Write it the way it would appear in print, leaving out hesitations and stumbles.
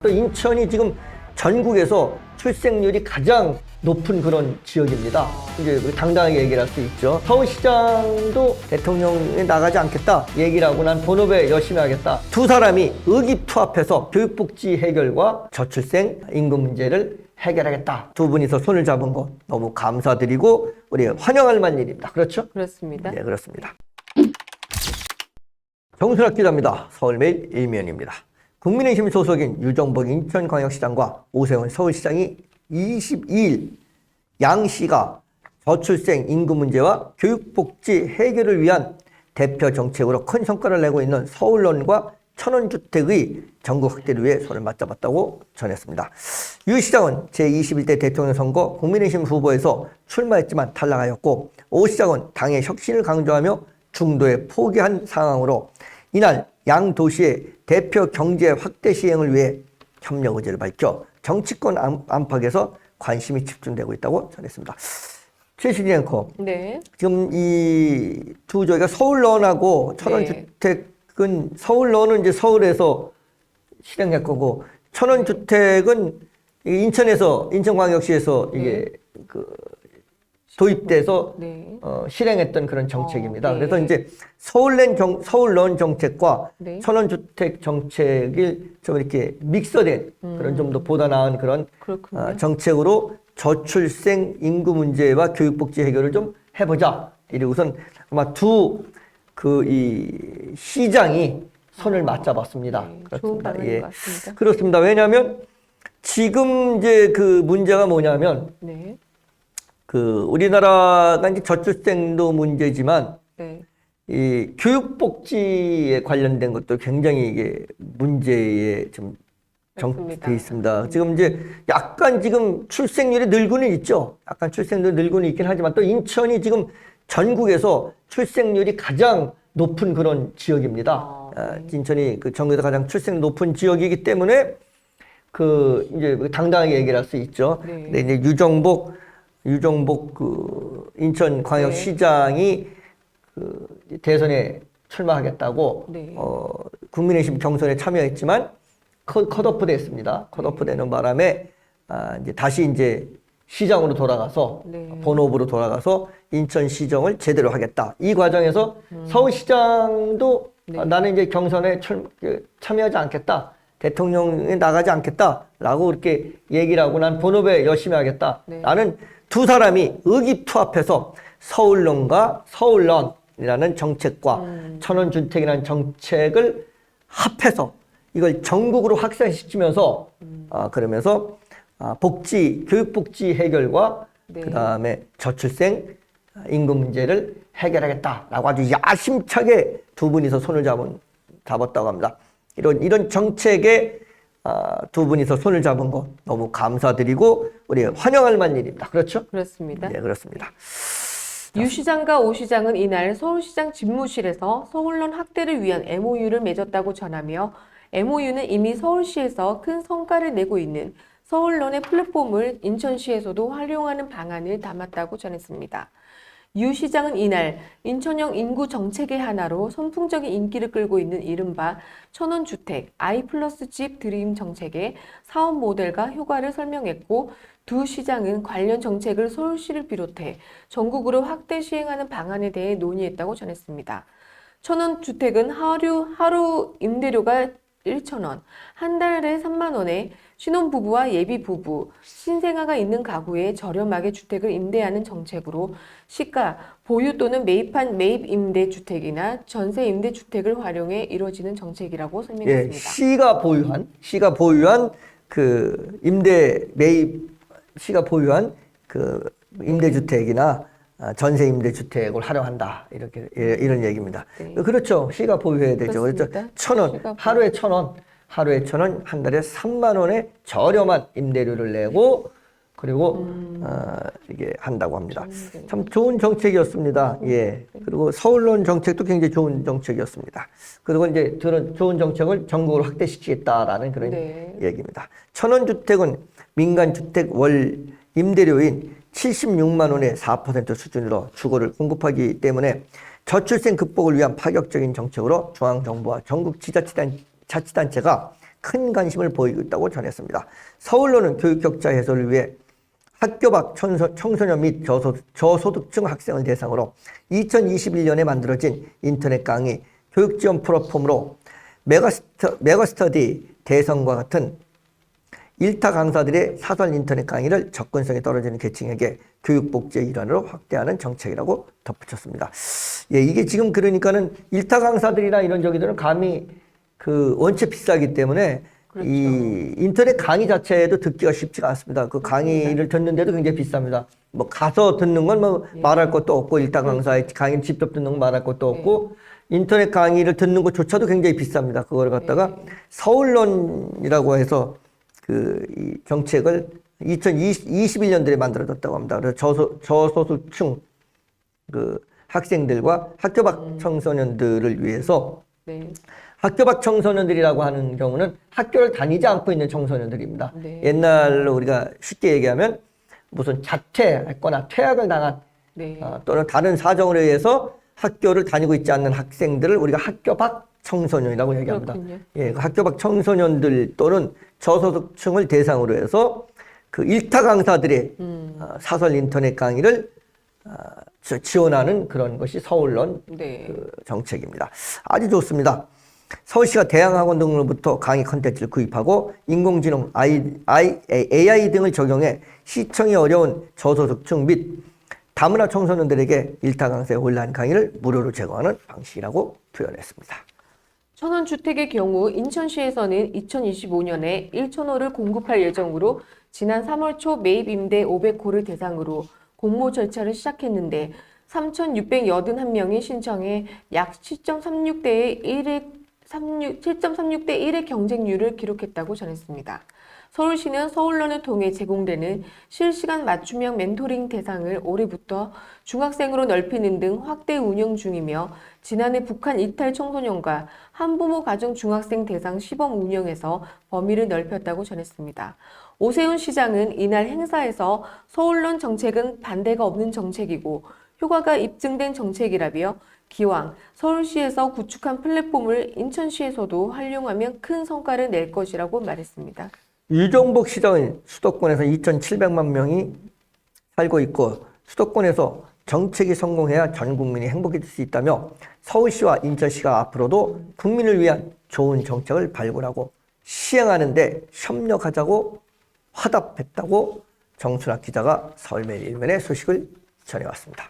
또 인천이 지금 전국에서 출생률이 가장 높은 그런 지역입니다. 이제 당당하게 얘기를 할 수 있죠. 서울시장도 대통령에 나가지 않겠다 얘기를 하고 난 본업에 열심히 하겠다. 두 사람이 의기투합해서 교육복지 해결과 저출생 인구 문제를 해결하겠다. 두 분이서 손을 잡은 거 너무 감사드리고 우리 환영할 만한 일입니다. 그렇죠? 그렇습니다. 네, 그렇습니다. 정순학 기자입니다. 서울매일 일면입니다. 국민의힘 소속인 유정복 인천광역시장과 오세훈 서울시장이 22일 양시가 저출생 인구 문제와 교육복지 해결을 위한 대표 정책으로 큰 성과를 내고 있는 서울론과 천원주택의 전국 확대를 위해 손을 맞잡았다고 전했습니다. 유 시장은 제21대 대통령 선거 국민의힘 후보에서 출마했지만 탈락하였고, 오 시장은 당의 혁신을 강조하며 중도에 포기한 상황으로 이날 양 도시의 대표 경제 확대 시행을 위해 협력 의지를 밝혀 정치권 안팎에서 관심이 집중되고 있다고 전했습니다. 최시진 앵커, 네. 지금 이 두 저희가 서울론하고 천원주택은 서울론은 이제 서울에서 실행할 거고, 천원주택은 인천에서 인천광역시에서 이게 도입돼서 실행했던 그런 정책입니다. 네. 그래서 이제 서울론 정책과 네. 천원주택 정책이 좀 이렇게 믹서된 그런 좀 더 보다 나은 그런 정책으로 저출생 인구 문제와 교육복지 해결을 좀 해보자. 이래 우선 아마 이 시장이 손을 맞잡았습니다. 네, 그렇습니다. 좋은 방안인 것 같습니다. 그렇습니다. 왜냐하면 지금 이제 그 문제가 뭐냐면, 네. 우리나라가 이제 저출생도 문제지만, 네. 이 교육복지에 관련된 것도 굉장히 이게 문제에 좀 돼 있습니다. 지금 이제 약간 지금 출생률이 늘고는 있죠. 약간 출생률이 늘고는 있긴 하지만 또 인천이 지금 전국에서 출생률이 가장 높은 그런 지역입니다. 인천이 전국에서 가장 출생 높은 지역이기 때문에 이제 당당하게 얘기를 할 수 있죠. 네. 근데 이제 유정복 인천광역시장이 대선에 출마하겠다고 국민의힘 경선에 참여했지만 컷오프 됐습니다. 컷오프 되는 바람에 이제 다시 이제 시장으로 돌아가서 본업으로 돌아가서 인천시정을 제대로 하겠다. 이 과정에서 서울시장도 나는 이제 경선에 참여하지 않겠다. 대통령에 나가지 않겠다라고 이렇게 얘기를 하고 난 본업에 열심히 하겠다. 나는 두 사람이 의기투합해서 서울론과 서울런이라는 정책과 천원주택이라는 정책을 합해서 이걸 전국으로 확산시키면서 그러면서 교육복지 해결과 그다음에 저출생 인구 문제를 해결하겠다라고 아주 야심차게 두 분이서 손을 잡았다고 합니다. 이런 정책에 두 분이서 손을 잡은 거 너무 감사드리고 우리 환영할 만한 일입니다. 그렇죠? 그렇습니다. 네, 그렇습니다. 유 시장과 오 시장은 이날 서울시장 집무실에서 서울론 확대를 위한 MOU를 맺었다고 전하며, MOU는 이미 서울시에서 큰 성과를 내고 있는 서울론의 플랫폼을 인천시에서도 활용하는 방안을 담았다고 전했습니다. 유 시장은 이날 인천형 인구 정책의 하나로 선풍적인 인기를 끌고 있는 이른바 천원주택, I+, 집 드림 정책의 사업 모델과 효과를 설명했고, 두 시장은 관련 정책을 서울시를 비롯해 전국으로 확대 시행하는 방안에 대해 논의했다고 전했습니다. 천원주택은 하루 임대료가 1,000원, 한 달에 3만 원에 신혼부부와 예비부부, 신생아가 있는 가구에 저렴하게 주택을 임대하는 정책으로 시가, 보유 또는 매입한 매입임대주택이나 전세임대주택을 활용해 이루어지는 정책이라고 설명했습니다. 시가 보유한 임대주택이나 전세 임대주택을 활용한다. 이런 얘기입니다. 그렇죠. 시가 보유해야 되죠. 그렇죠. 1,000원, 하루에 1,000원, 한 달에 3만 원의 저렴한 임대료를 내고 그리고 이게 한다고 합니다. 참 좋은 정책이었습니다. 예. 그리고 서울론 정책도 굉장히 좋은 정책이었습니다. 그리고 이제 그런 좋은 정책을 전국으로 확대시키겠다라는 그런 얘기입니다. 천원주택은 민간주택 월 임대료인 76만 원의 4% 수준으로 주거를 공급하기 때문에 저출생 극복을 위한 파격적인 정책으로 중앙정부와 전국 자치단체가 큰 관심을 보이고 있다고 전했습니다. 서울로는 교육 격차 해소를 위해 학교 밖 청소년 및 저소득층 학생을 대상으로 2021년에 만들어진 인터넷 강의 교육 지원 플랫폼으로 메가스터디 대성과 같은 일타 강사들의 사설 인터넷 강의를 접근성이 떨어지는 계층에게 교육 복지의 일환으로 확대하는 정책이라고 덧붙였습니다. 예, 이게 지금 그러니까는 일타 강사들이나 이런 저기들은 감히 그 원체 비싸기 때문에 그렇죠. 이 인터넷 강의 자체도 듣기가 쉽지가 않습니다. 그 강의를 듣는데도 굉장히 비쌉니다. 뭐 가서 듣는 건 뭐 말할 것도 없고 일타 강사의 강의를 직접 듣는 건 말할 것도 없고 인터넷 강의를 듣는 것조차도 굉장히 비쌉니다. 그걸 갖다가 서울론이라고 해서 이 정책을 2021년도에 만들어졌다고 합니다. 그래서 저소득층 그 학생들과 학교 밖 청소년들을 위해서 네. 학교 밖 청소년들이라고 하는 경우는 학교를 다니지 않고 있는 청소년들입니다. 네. 옛날로 우리가 쉽게 얘기하면 무슨 자퇴했거나 퇴학을 당한 네. 또는 다른 사정으로 의해서 학교를 다니고 있지 않는 학생들을 우리가 학교 밖 청소년이라고 얘기합니다. 그렇군요. 예, 그 학교 밖 청소년들 또는 저소득층을 대상으로 해서 그 일타 강사들의 사설 인터넷 강의를 지원하는 그런 것이 서울론 네. 그 정책입니다. 아주 좋습니다. 서울시가 대학학원 등으로부터 강의 컨텐츠를 구입하고 인공지능 AI 등을 적용해 시청이 어려운 저소득층 및 다문화 청소년들에게 일타 강사의 온라인 강의를 무료로 제공하는 방식이라고 표현했습니다. 천원주택의 경우 인천시에서는 2025년에 1,000호를 공급할 예정으로 지난 3월 초 매입 임대 500호를 대상으로 공모 절차를 시작했는데 3,681명이 신청해 약 7.36대 1의 경쟁률을 기록했다고 전했습니다. 서울시는 서울론을 통해 제공되는 실시간 맞춤형 멘토링 대상을 올해부터 중학생으로 넓히는 등 확대 운영 중이며 지난해 북한 이탈 청소년과 한부모 가정 중학생 대상 시범 운영에서 범위를 넓혔다고 전했습니다. 오세훈 시장은 이날 행사에서 서울론 정책은 반대가 없는 정책이고 효과가 입증된 정책이라며 기왕 서울시에서 구축한 플랫폼을 인천시에서도 활용하면 큰 성과를 낼 것이라고 말했습니다. 유정복 시장은 수도권에서 2,700만 명이 살고 있고 수도권에서 정책이 성공해야 전 국민이 행복해질 수 있다며 서울시와 인천시가 앞으로도 국민을 위한 좋은 정책을 발굴하고 시행하는 데 협력하자고 화답했다고 정순학 기자가 서울매일 일면의 소식을 전해왔습니다.